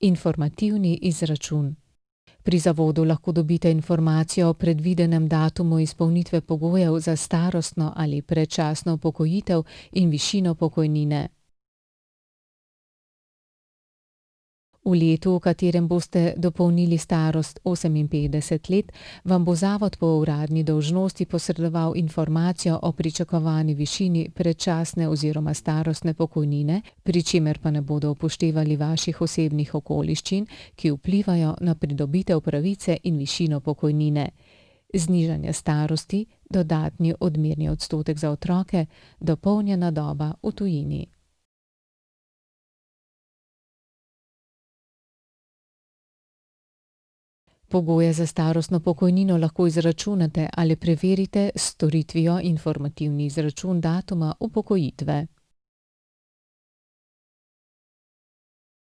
Informativni izračun. Pri zavodu lahko dobite informacijo o predvidenem datumu izpolnitve pogojev za starostno ali predčasno upokojitev in višino pokojnine. V letu, v katerem boste dopolnili starost 58 let, vam bo zavod po uradni dolžnosti posredoval informacijo o pričakovani višini predčasne oziroma starostne pokojnine, pri čemer pa ne bodo upoštevali vaših osebnih okoliščin, ki vplivajo na pridobitev pravice in višino pokojnine. Znižanje starosti, dodatni odmerni odstotek za otroke, dopolnjena doba v tujini. Pogoje za starostno pokojnino lahko izračunate ali preverite s storitvijo Informativni izračun datuma upokojitve.